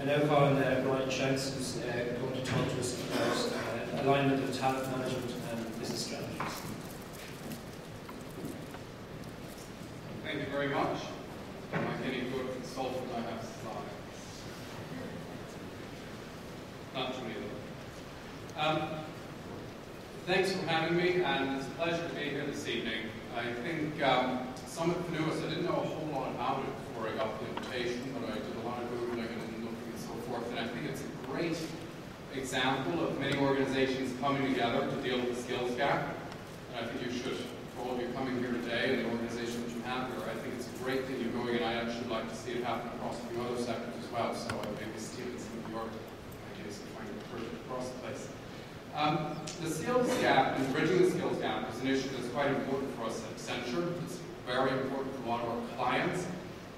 I now call on Brian Shanks, who's going to talk to us about alignment of talent management and business strategies. Thank you very much. Like any good consultant, I have slides. Not too many though. Thanks for having me, and it's a pleasure to be here this evening. I think some of you knew us. I didn't know a whole lot about it before I got the invitation, but I did a lot of Googling and looking and so forth, and I think it's a great example of many organizations coming together to deal with the skills gap. And I think you should, for all of you coming here today and the organization that you have here, I think it's a great thing you're doing, and I actually like to see it happen across a few other sectors as well, so I may be stealing some of your ideas and trying to push it across the place. The skills gap and bridging the skills gap is an issue that's quite important for us at Accenture. It's very important for a lot of our clients,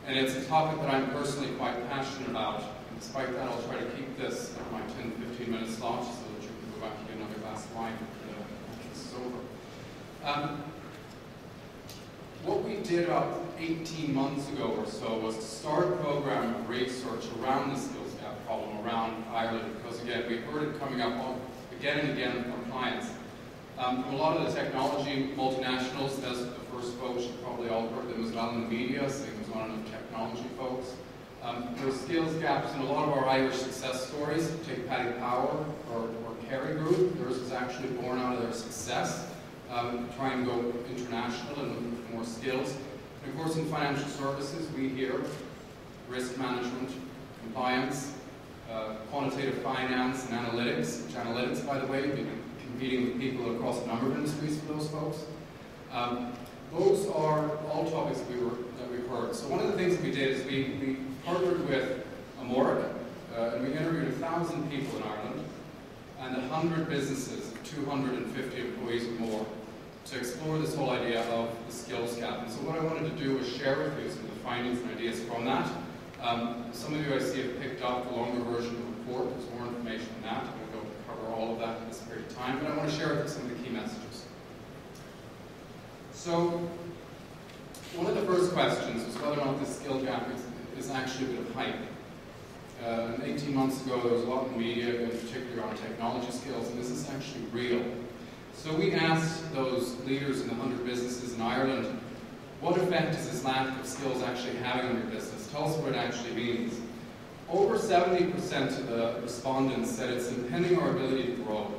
and it's a topic that I'm personally quite passionate about. And despite that, I'll try to keep this at my 10-15 minute slot so that you can go back and get another glass of wine after this is over. What we did about 18 months ago or so was to start a program of research around the skills gap problem around Ireland, because again, we heard it coming up again and again from clients. From a lot of the technology multinationals, as the first folks, you probably all heard them as well in the media, saying there's not enough technology folks. There's skills gaps in a lot of our Irish success stories. Take Paddy Power or Kerry Group. Theirs was actually born out of their success, trying to go international and looking for more skills. And of course in financial services, we hear risk management, compliance, quantitative finance and analytics, which analytics, by the way, we've been competing with people across a number of industries for those folks. Those are all topics that we've heard. So one of the things that we did is we partnered with Amoric, and we interviewed 1,000 people in Ireland and 100 businesses, 250 employees or more, to explore this whole idea of the skills gap. And so what I wanted to do was share with you some of the findings and ideas from that. Some of you I see have picked up the longer version of the report. There's more information on that. I'm going to cover all of that in this period of time, but I want to share with you some of the key messages. So, one of the first questions was whether or not this skill gap is actually a bit of hype. 18 months ago, there was a lot in the media, in particular on technology skills, and this is actually real. So we asked those leaders in the 100 businesses in Ireland, what effect is this lack of skills actually having on your business? Tell us what it actually means. Over 70% of the respondents said it's impeding our ability to grow.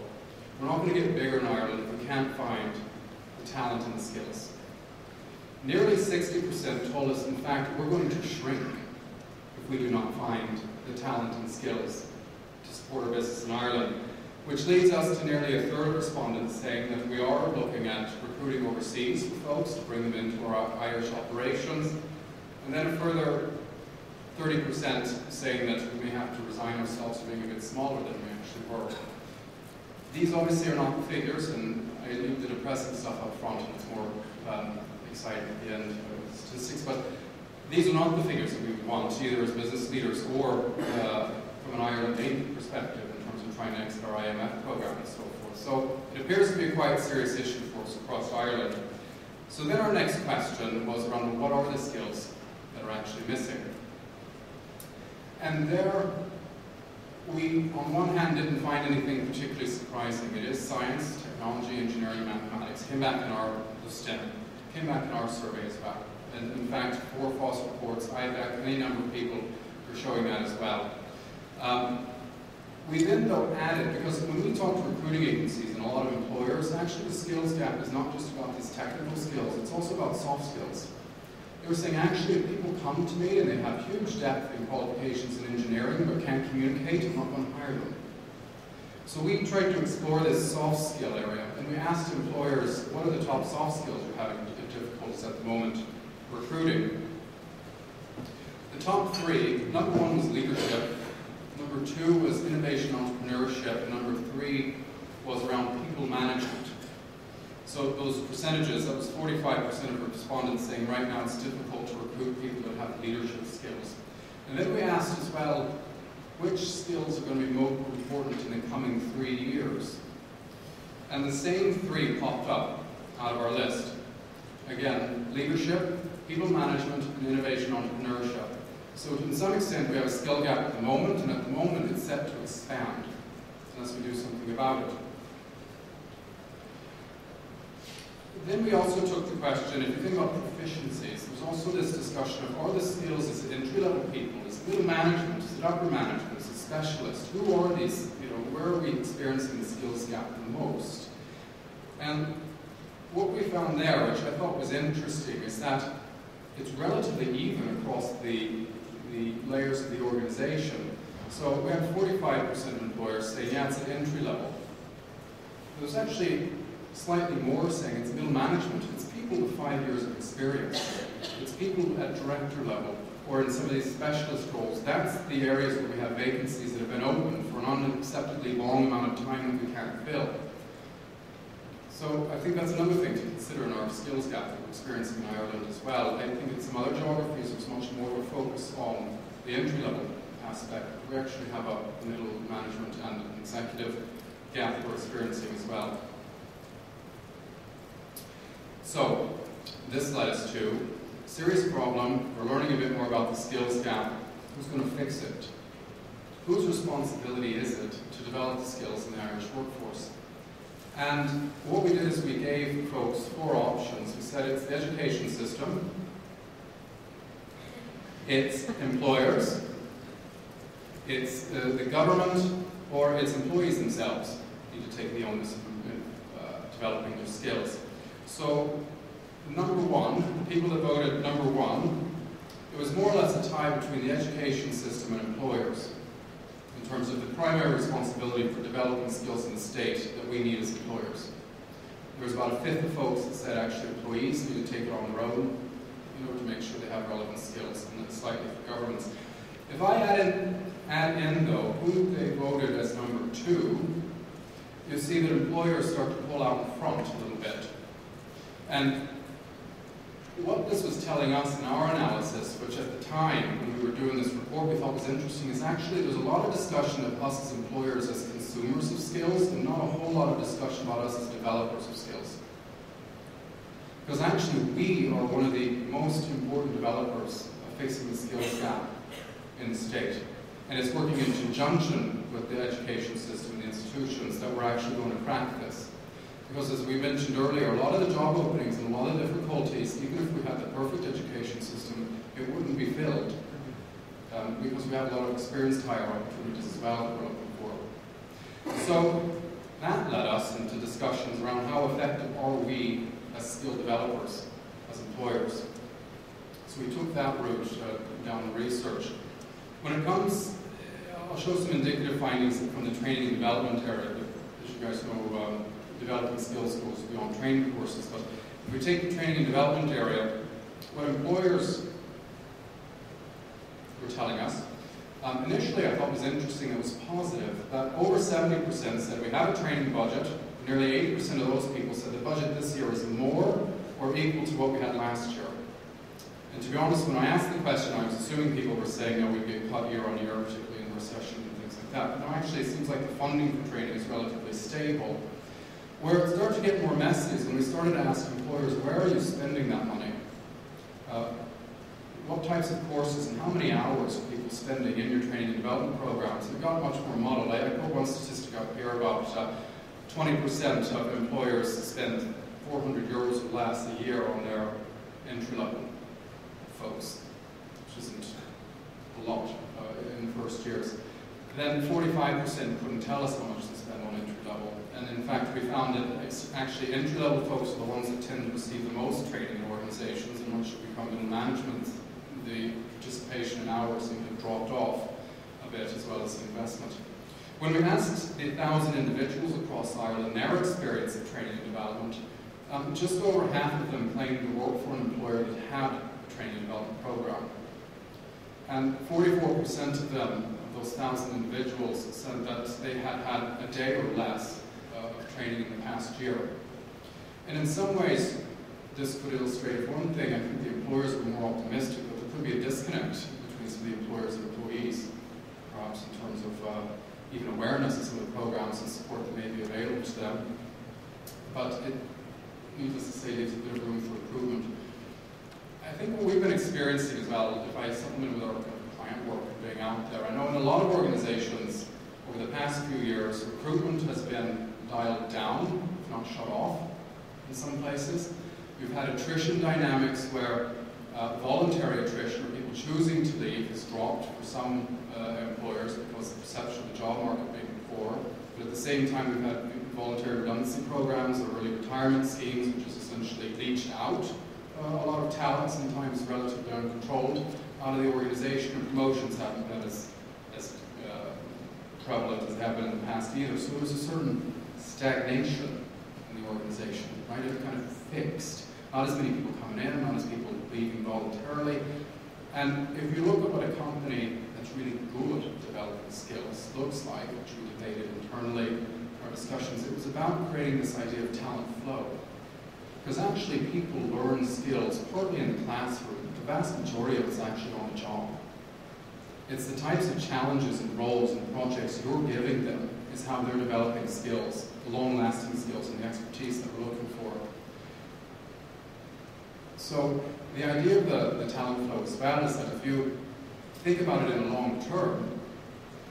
We're not going to get bigger in Ireland if we can't find the talent and the skills. Nearly 60% told us, in fact, we're going to shrink if we do not find the talent and skills to support our business in Ireland. Which leads us to nearly a third of respondents saying that we are looking at recruiting overseas for folks to bring them into our Irish operations. And then a further 30% saying that we may have to resign ourselves to being a bit smaller than we actually were. These obviously are not the figures, and I leave the depressing stuff up front, and it's more exciting at the end of the statistics. But these are not the figures that we want, either as business leaders or from an Ireland Inc. perspective, trying to exit our IMF program and so forth. So it appears to be a quite serious issue for us across Ireland. So then our next question was around what are the skills that are actually missing? And there we, on one hand, didn't find anything particularly surprising. It is science, technology, engineering, mathematics. Came back in our STEM, came back in our survey as well. And in fact, 4 FOSS reports, IBEC, any number of people are showing that as well. We then, though, added, because when we talk to recruiting agencies and a lot of employers, actually the skills gap is not just about these technical skills, it's also about soft skills. They were saying, actually, if people come to me and they have huge depth in qualifications in engineering but can't communicate, I'm not going to hire them. So we tried to explore this soft skill area, and we asked employers, what are the top soft skills you're having difficulties at the moment recruiting? The top 3, number 1 was leadership. Number 2 was innovation entrepreneurship, and number 3 was around people management. So those percentages, that was 45% of respondents saying right now it's difficult to recruit people that have leadership skills. And then we asked as well, which skills are going to be more important in the coming 3 years? And the same 3 popped up out of our list. Again, leadership, people management, and innovation entrepreneurship. So to some extent we have a skill gap at the moment, and at the moment it's set to expand unless we do something about it. Then we also took the question, if you think about proficiencies, there's also this discussion of, are the skills, is it entry-level people, is it middle management, is it upper management, is it specialists? Who are these, where are we experiencing the skills gap the most? And what we found there, which I thought was interesting, is that it's relatively even across the layers of the organization. So we have 45% of employers saying, yeah, it's at entry level. There's actually slightly more saying it's middle management. It's people with 5 years of experience. It's people at director level, or in some of these specialist roles. That's the areas where we have vacancies that have been open for an unacceptably long amount of time that we can't fill. So I think that's another thing to consider in our skills gap that we're experiencing in Ireland as well. I think in some other geographies there's much more of a focus on the entry-level aspect. We actually have a middle management and an executive gap we're experiencing as well. So this led us to a serious problem. We're learning a bit more about the skills gap. Who's going to fix it? Whose responsibility is it to develop the skills in the Irish workforce? And what we did is we gave folks 4 options. We said it's the education system, it's employers, it's the government, or it's employees themselves who need to take the onus of developing their skills. So, number 1, the people that voted number 1, it was more or less a tie between the education system and employers in terms of the primary responsibility for developing skills in the state that we need as employers. There was about 1/5 of folks that said actually employees need to take it on their own in order to make sure they have relevant skills, and then slightly for governments. If I add in though who they voted as number 2, you see that employers start to pull out in front a little bit. And what this was telling us in our analysis, which at the time when we were doing this report we thought was interesting, is actually there's a lot of discussion of us as employers as consumers of skills and not a whole lot of discussion about us as developers of skills. Because actually we are one of the most important developers of fixing the skills gap in the state. And it's working in conjunction with the education system and the institutions that we're actually going to crack this. Because as we mentioned earlier, a lot of the job openings and a lot of the difficulties, even if we had the perfect education system, it wouldn't be filled. Because we have a lot of experienced hire opportunities as well that we're looking for. So that led us into discussions around how effective are we as skill developers, as employers. So we took that route down the research. When it comes, I'll show some indicative findings from the training and development area. As you guys know, developing skills goes beyond training courses, but if we take the training and development area, what employers were telling us, initially I thought was interesting, it was positive, that over 70% said we have a training budget. Nearly 80% of those people said the budget this year is more or equal to what we had last year. And to be honest, when I asked the question, I was assuming people were saying, no, we'd be cut year on year, particularly in recession and things like that. But no, actually it seems like the funding for training is relatively stable. Where it started to get more messy is when we started to ask employers, where are you spending that money? What types of courses and how many hours are people spending in your training and development programs? And it got much more muddled. I put one statistic up here about 20% of employers spend €400 or less a year on their entry-level folks, which isn't a lot in the first years. Then 45% couldn't tell us how much they spend on entry-level. And in fact, we found that actually entry-level folks are the ones that tend to receive the most training in organizations, and once you become middle management, the participation in hours seem to have dropped off a bit, as well as the investment. When we asked the 1,000 individuals across Ireland their experience of training and development, just over half of them claimed to work for an employer that had a training and development program. And 44% of them, of those 1,000 individuals, said that they had had a day or less of training in the past year. And in some ways, this could illustrate one thing. I think the employers were more optimistic, but there could be a disconnect between some of the employers and employees, perhaps in terms of even awareness of some of the programs and support that may be available to them. But it, needless to say, leaves a bit of room for improvement. I think what we've been experiencing as well, if I supplement with our client work and being out there. I know in a lot of organizations over the past few years, recruitment has been dialed down, if not shut off, in some places. We've had attrition dynamics where voluntary attrition, or people choosing to leave, has dropped for some employers because the perception of the job market being poor. But at the same time, we've had voluntary redundancy programs or early retirement schemes, which has essentially leached out a lot of talent, sometimes relatively uncontrolled, out of the organization, and promotions haven't been as prevalent as they have been in the past either. So there's a certain stagnation in the organization, right? It's kind of fixed. Not as many people coming in, not as people leaving voluntarily. And if you look at what a company that's really good at developing skills looks like, which we debated internally in our discussions, it was about creating this idea of talent flow. Because actually people learn skills partly in the classroom. The vast majority of it's actually on the job. It's the types of challenges and roles and projects you're giving them is how they're developing skills, the long-lasting skills and the expertise that we're looking for. So the idea of the talent flow as well is that if you think about it in the long term,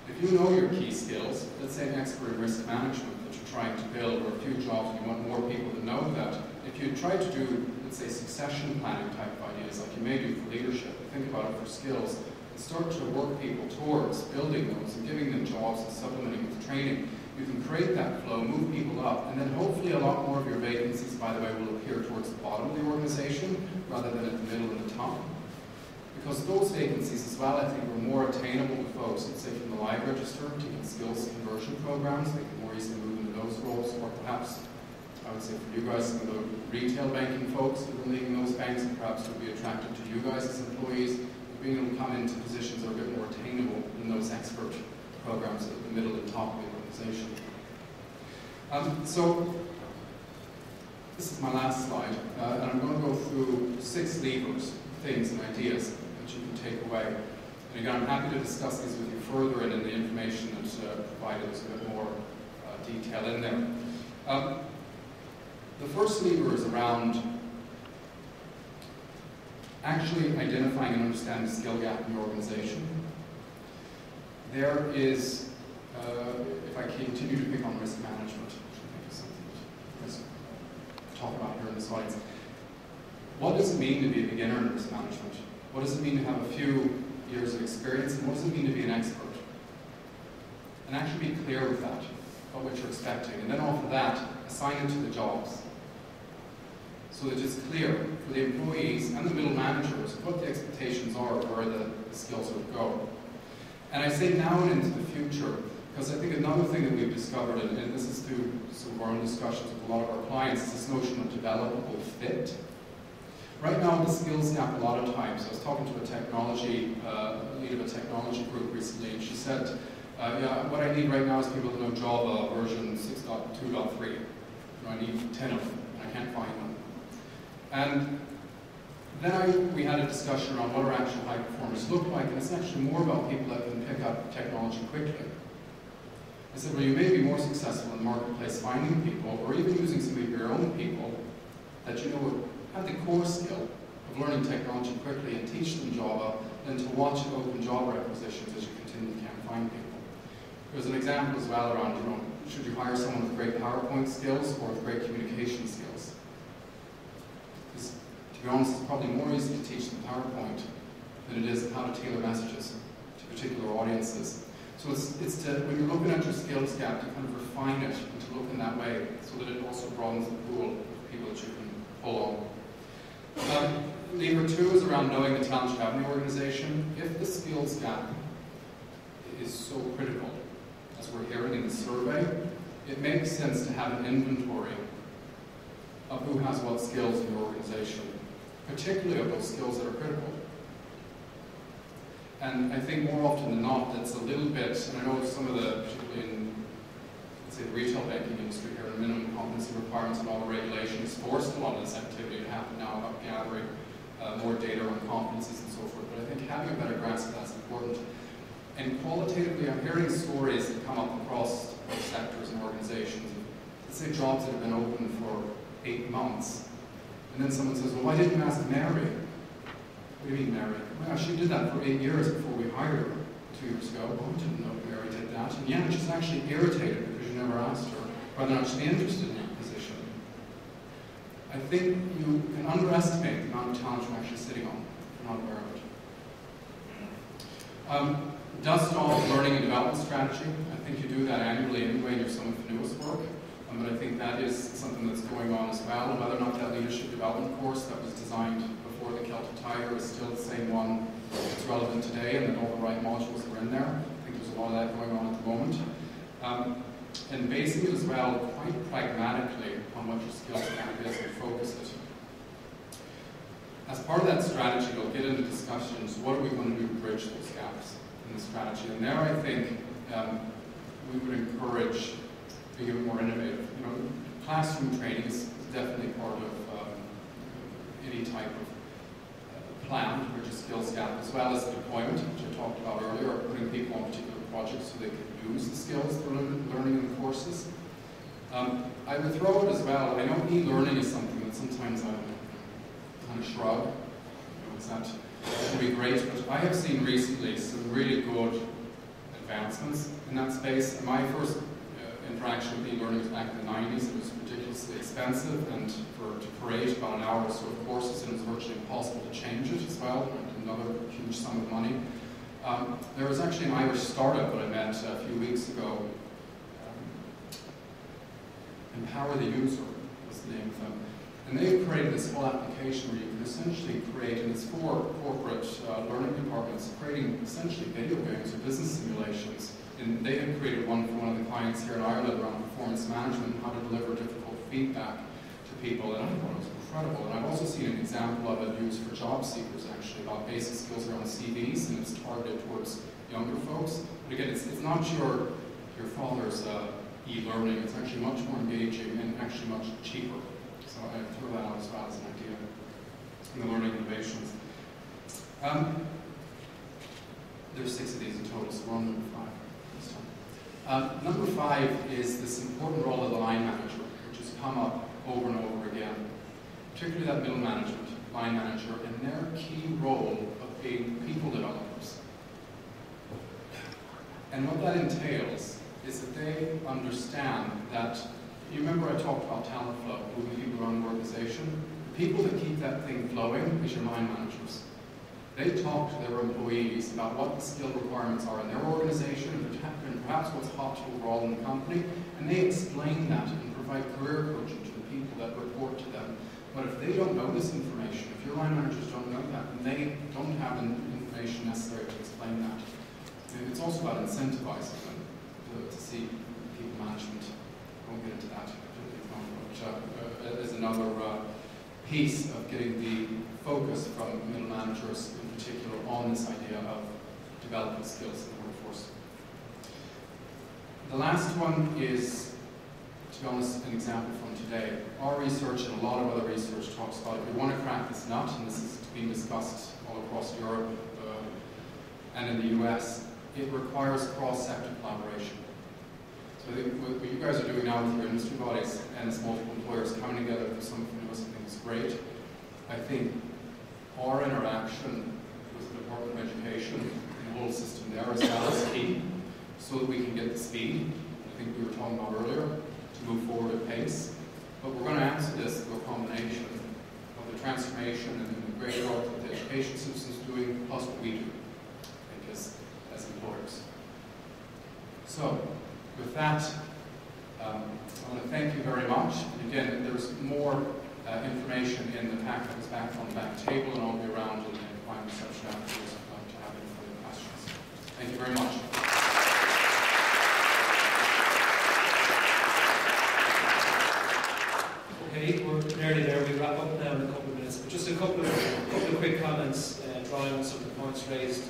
if you know your key skills, let's say an expert in risk management that you're trying to build, or a few jobs and you want more people to know that, if you try to do, let's say, succession planning type of ideas, like you may do for leadership, think about it for skills, and start to work people towards building those and giving them jobs and supplementing with training, you can create that flow, move people up, and then hopefully a lot more of your vacancies, by the way, will appear towards the bottom of the organization rather than at the middle and the top. Because those vacancies as well, I think, are more attainable to folks, let's say from the live register, taking skills conversion programs, they can more easily move into those roles, or perhaps, I would say for you guys, some of the retail banking folks who are leaving those banks and perhaps would be attracted to you guys as employees, being able to come into positions that are a bit more attainable in those expert programs at the middle and top of the organization. So, this is my last slide, and I'm going to go through 6 levers, things and ideas that you can take away. And again, I'm happy to discuss these with you further and in the information that's provided. There's a bit more detail in there. The first lever is around actually identifying and understanding the skill gap in your organization. There is, if I continue to pick on risk management, which I think is something to talk about here in this audience, what does it mean to be a beginner in risk management? What does it mean to have a few years of experience, and what does it mean to be an expert? And actually be clear with that, about what you're expecting, and then off of that, assign it to the jobs. So that it's clear for the employees and the middle managers what the expectations are, where the skills will go. And I say now and into the future, because I think another thing that we've discovered, and this is through some of our own discussions with a lot of our clients, is this notion of developable fit. Right now, the skills gap, a lot of times, I was talking to a technology, lead of a technology group recently, and she said, yeah, what I need right now is people to know Java version 6.2.3. I need 10 of them, and I can't find them. And then we had a discussion around what our actual high performers look like, and it's actually more about people that can pick up technology quickly. I said, well, you may be more successful in the marketplace finding people, or even using some of your own people that you know have the core skill of learning technology quickly and teach them Java, than to watch open job requisitions as you continually can't find people. There's an example as well around, you know, should you hire someone with great PowerPoint skills or with great communication skills? Because, to be honest, it's probably more easy to teach them PowerPoint than it is how to tailor messages to particular audiences. So it's to, when you're looking at your skills gap, to kind of refine it and to look in that way so that it also broadens the pool of people that you can pull on. Lever 2 is around knowing the talent you have in the organization. If the skills gap is so critical, as we're hearing in the survey, it makes sense to have an inventory of who has what skills in your organization, particularly of those skills that are critical. And I think more often than not, that's a little bit, and I know some of the, particularly in, let's say, the retail banking industry here, the minimum competency requirements and all the regulations forced a lot of this activity to happen now about gathering more data on competencies and so forth. But I think having a better grasp of that's important. And qualitatively, I'm hearing stories that come up across sectors and organizations. Let's say jobs that have been open for 8 months. And then someone says, well, why didn't you ask Mary? What do you mean, Mary? well, she did that for 8 years before we hired her 2 years ago. Oh, I didn't know Mary did that. And yeah, she's actually irritated because you never asked her whether or not she'd be interested in that position. I think you can underestimate the amount of talent you're actually sitting on if you're not aware of it. Dust off learning and development strategy. I think you do that annually anyway in your Summit for Newest work. But I think that is something that's going on as well. And whether or not that leadership development course that was designed before the Celtic Tiger is still the same one that's relevant today, and that all the right modules are in there. I think there's a lot of that going on at the moment. And basing it as well quite pragmatically on what your skills gap is and focus it. As part of that strategy, we'll get into discussions, what are we going to do to bridge those gaps in the strategy? And there I think we would encourage being a bit more innovative. You know, classroom training is definitely part of any type of plan to bridge a skills gap, as well as deployment, which I talked about earlier, or putting people on particular projects so they can use the skills they're learning in the courses. I would throw it as well. I know e-learning is something that sometimes I kind of shrug. You know, it's not would be great, but I have seen recently some really good advancements in that space. My first interaction with e-learning was back in the 90s. It was ridiculously expensive, and to create about an hour or so of courses, and it was virtually impossible to change it as well, and another huge sum of money. There was actually an Irish startup that I met a few weeks ago. Empower the User was the name of them. And they've created this whole application where you can essentially create, and it's for corporate learning departments, creating essentially video games or business simulations. And they had created one for one of the clients here in Ireland around performance management and how to deliver difficult feedback to people, and I thought it was incredible. And I've also seen an example of it used for job seekers, actually, about basic skills around CVs, and it's targeted towards younger folks. But again, it's not your father's e-learning. It's actually much more engaging and actually much cheaper. So I throw that out as well as an idea in the learning innovations. There's 6 of these in total, so we're on number 5 this time. Number 5 is this important role of the line manager, which has come up over and over again, particularly that middle management, line manager, and their key role of being people developers. And what that entails is that they understand that, you remember I talked about talent flow, moving people around the organization? The people that keep that thing flowing is your line managers. They talk to their employees about what the skill requirements are in their organization and perhaps what's hot overall in the company, and they explain that and provide career coaching to the people that report to them. But if they don't know this information, if your line managers don't know that, and they don't have the information necessary to explain that, it's also about incentivizing them to see people management. I won't get into that, but there's another piece of getting the focus from middle managers in particular on this idea of developing skills in the workforce. The last one is, to be honest, an example from today. Our research and a lot of other research talks about if we want to crack this nut, and this is being discussed all across Europe and in the US, it requires cross-sector collaboration. So what you guys are doing now with your industry bodies and as multiple employers coming together for something new, I think is great. I think our interaction with the Department of Education and the whole system there as well is key, so that we can get the speed, I think we were talking about earlier, to move forward at pace. But we're going to answer this through a combination of the transformation and the great work that the education system is doing, plus what we do, I think, as employers. So, with that, I want to thank you very much. And again, there's more information in the pack that was back on the back table, and I'll be around in the final reception afterwards to have any further questions. Thank you very much. Okay, we're nearly there. We wrap up now in a couple of minutes. But just a couple of quick comments, drawing on some of the points raised.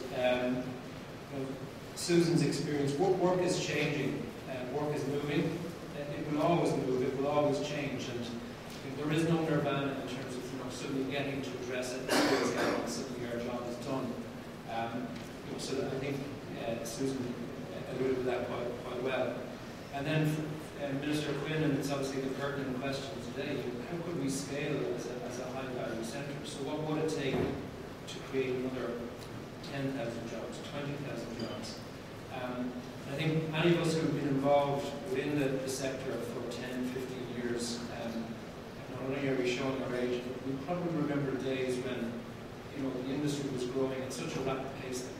Susan's experience, work is changing, work is moving. It will always move, it will always change, and there is no nirvana in terms of suddenly getting to address it and suddenly our job is done. So I think Susan alluded to that quite well. And then Minister Quinn, and it's obviously the pertinent question today, how could we scale as a high value centre? So what would it take to create another 10,000 jobs, 20,000 jobs. I think any of us who have been involved within the sector for 10, 15 years, not only are we showing our age, but we probably remember days when the industry was growing at such a rapid pace that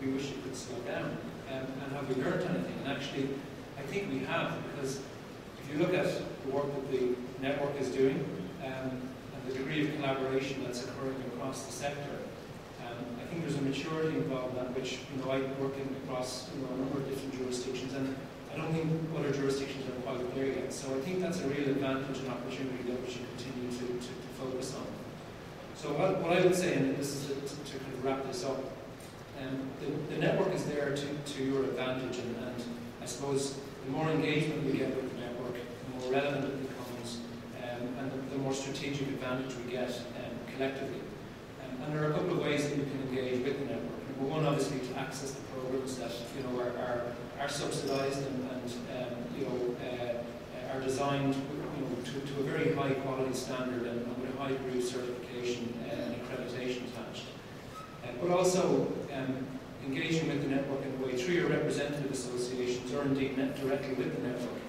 we wish it could slow down. And have we learned anything? And actually, I think we have, because if you look at the work that the network is doing, and the degree of collaboration that's occurring across the sector, I think there's a maturity involved in that, which I work across a number of different jurisdictions, and I don't think other jurisdictions are quite there yet. So I think that's a real advantage and opportunity that we should continue to focus on. So what I would say, and this is to kind of wrap this up, the network is there to your advantage, and I suppose the more engagement we get with the network, the more relevant it becomes, and the more strategic advantage we get collectively. And there are a couple of ways that you can engage with the network. Number one, obviously, to access the programs that are subsidised and are designed to a very high quality standard and with a high degree of certification and accreditation attached. But also engaging with the network in a way through your representative associations, or indeed directly with the network.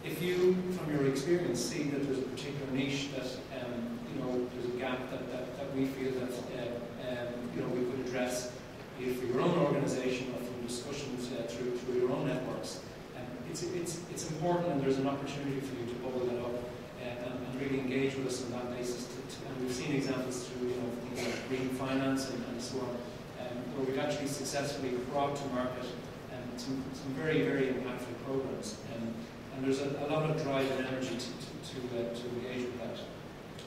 If you, from your experience, see that there's a particular niche that there's a gap that we feel that we could address, be it for your own organisation or from discussions through your own networks, it's important, and there's an opportunity for you to bubble that up and really engage with us on that basis. And we've seen examples through things like green finance and so on, where we've actually successfully brought to market some very, very impactful programs. And there's a lot of drive and energy to engage with that.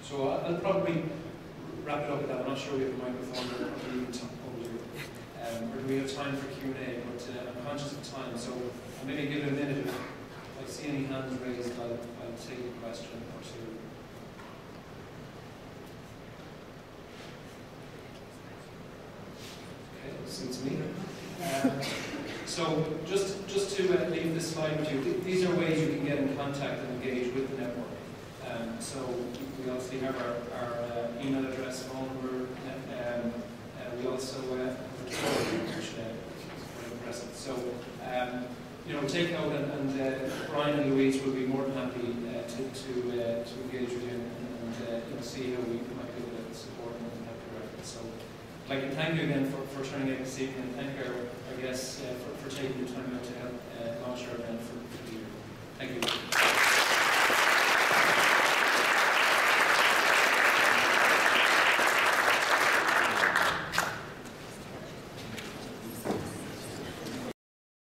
So I'll probably wrap it up with that. I'm not sure we have a microphone, or probably even over here. Or do we have time for Q&A? But I'm conscious of time, so I'll maybe give it a minute. If I see any hands raised, I'll take a question or two. Okay, suits me. So just to leave this slide with you, these are ways you can get in contact and engage with the network. So we obviously have our email address, phone number. We also have a Twitter, which is very impressive. So take note, and Brian and Louise will be more than happy to engage with you and see how we might be able to support and help your efforts. So I'd like to thank you again for turning out this evening, and thank our guests for taking the time out to help launch our event for the year. Thank you.